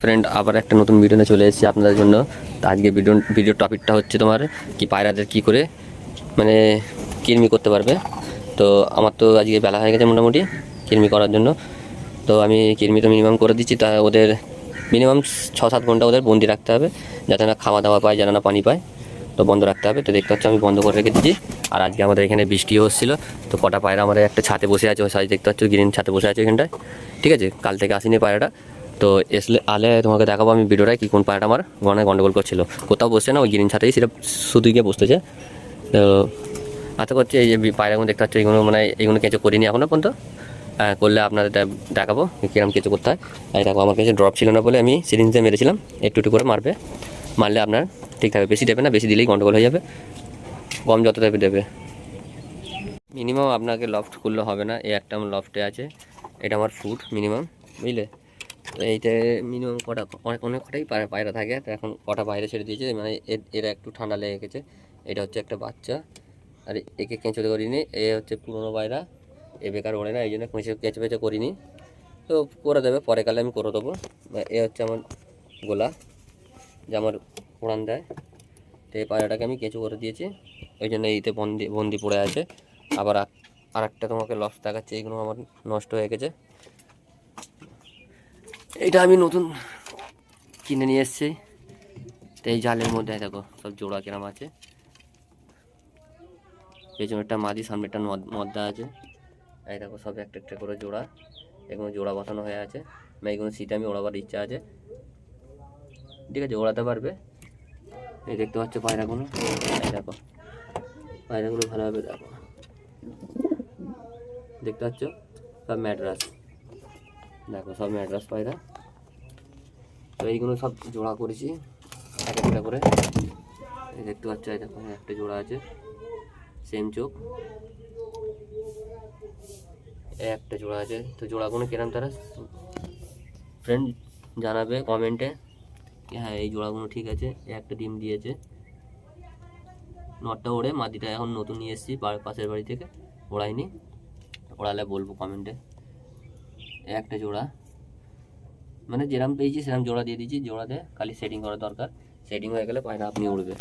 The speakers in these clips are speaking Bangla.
ফ্রেন্ড, আবার একটা নতুন ভিডিওতে চলে এসেছি আপনাদের জন্য। তো আজকে ভিডিও টপিকটা হচ্ছে তোমার কি পায়রাদের কি করে মানে কৃমি করতে পারবে। তো আমার তো আজকে বেলা হয়ে গেছে মোটামুটি কৃমি করার জন্য। তো আমি কৃমি তো মিনিমাম করে দিচ্ছি, তা ওদের মিনিমাম 6-7 ঘন্টা ওদের বন্দি রাখতে হবে, যাতে না খাওয়া দাওয়া পায়, যেন না পানি পায়। তো বন্ধ রাখতে হবে। তো দেখতে হচ্ছে আমি বন্ধ করে রেখে দিচ্ছি। আর আজকে আমাদের এখানে বৃষ্টিও হচ্ছিলো। তো কটা পায়রা আমাদের একটা ছাতে বসে আছে, ওই সাইজ দেখতে পাচ্ছ, গ্রিন ছাতে বসে আছে এখানটায়। ঠিক আছে, কাল থেকে আসেনি পায়রাটা। তো আলে তোমাকে দেখাবো আমি ভিডিওটায় কি কোন পায়রাটা আমার গন্ডগোল করছিল। কোথাও বসছে না, ওই গ্রিন ছাতেই সেটা শুধু গিয়ে বসতেছে। তো আশা করছি এই যে পায়রাগুলো দেখতে পাচ্ছ, এইগুলো মানে এইগুলো কেঁচো করিনি এখনও পর্যন্ত। করলে আপনাদের দেখাবো কীরকম কেঁচো করতে হয়। এই দেখো, আমার কাছে ড্রপ ছিল না বলে আমি সিরিঞ্জ দিয়ে মেরেছিলাম। একটু একটু করে মারলে আপনার ঠিক থাকবে। বেশি দেবে না, বেশি দিলেই গন্ডগোল হয়ে যাবে। কম যত দেবে। মিনিমাম আপনাকে লফট করলে হবে না, এই একটা আমার লফটে আছে, এটা আমার ফুট মিনিমাম, বুঝলে। তো এইটা মিনিমাম অনেক কটাই পায়রা থাকে। তো এখন কটা বাইরে ছেড়ে দিয়েছে, মানে এরা একটু ঠান্ডা লেগে গেছে। এটা হচ্ছে একটা বাচ্চা, আর একে কেঁচো করিনি। এ হচ্ছে পুরোনো পায়রা, এ বেকার ওড়ে না, এই জন্য কেঁচো পেঁচো করিনি। তো করে দেবে পরে, কালে আমি করে দেবো। এ হচ্ছে আমার গোলা, যে আমার উড়ান দেয়। তো এই পায়রাটাকে আমি কেঁচো করে দিয়েছি, ওই জন্য এইতে বন্দি পড়ে আছে। আবার আর একটা তোমাকে লস দেখাচ্ছে, এইগুলো আমার নষ্ট হয়ে গেছে। এইটা আমি নতুন কিনে নিয়ে এসেছি। তো এই জালের মধ্যে দেখো সব জোড়া কিরম আছে, পেছনেরটা মাদি, সামনেরটা মদ্দা আছে। এই দেখো সব একটা একটা করে জোড়া, এগুলো জোড়া বসানো হয়ে আছে। এইগুলো শীতে আমি ওড়াবার ইচ্ছা আছে, ঠিক আছে, ওড়াতে পারবে। এই দেখতে পাচ্ছ পায়রাগুলো, এই দেখো পায়রাগুলো ভালোভাবে দেখো, দেখতে পাচ্ছ সব ম্যাড্রাস, দেখো সব ম্যাড্রাস পায়রা। তো এইগুলো সব জোড়া করেছি এক একটা করে। এই দেখতে পাচ্ছ, এই দেখো একটা জোড়া আছে, সেম চোখ, একটা জোড়া আছে। তো জোড়াগুলো কিরম তারা ফ্রেন্ড জানাবে কমেন্টে। হ্যাঁ, এই জোড়াগুলো ঠিক আছে। একটা ডিম দিয়েছে, নটটা ওড়ে, মাদিটা এখন নতুন নিয়ে এসেছি পাশের বাড়ি থেকে, ওড়াইনি, ওড়ালে বলবো কমেন্টে। একটা জোড়া, মানে যেরকম পেয়েছি সেরকম জোড়া দিয়ে দিয়েছি। জোড়াতে খালি সেটিং করা দরকার, সেটিং হয়ে গেলে পায়রা আপনি উড়বে।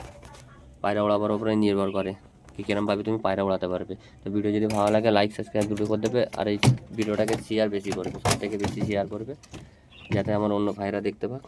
পায়রা ওড়াবার উপরে নির্ভর করে কি কিরমভাবে তুমি পায়রা ওড়াতে পারবে। তো ভিডিও যদি ভালো লাগে লাইক সাবস্ক্রাইব দুটো করে দেবে, আর এই ভিডিওটাকে শেয়ার বেশি করবে, সব থেকে বেশি শেয়ার করবে, যাতে আমার অন্য ভাইরা দেখতে পাক।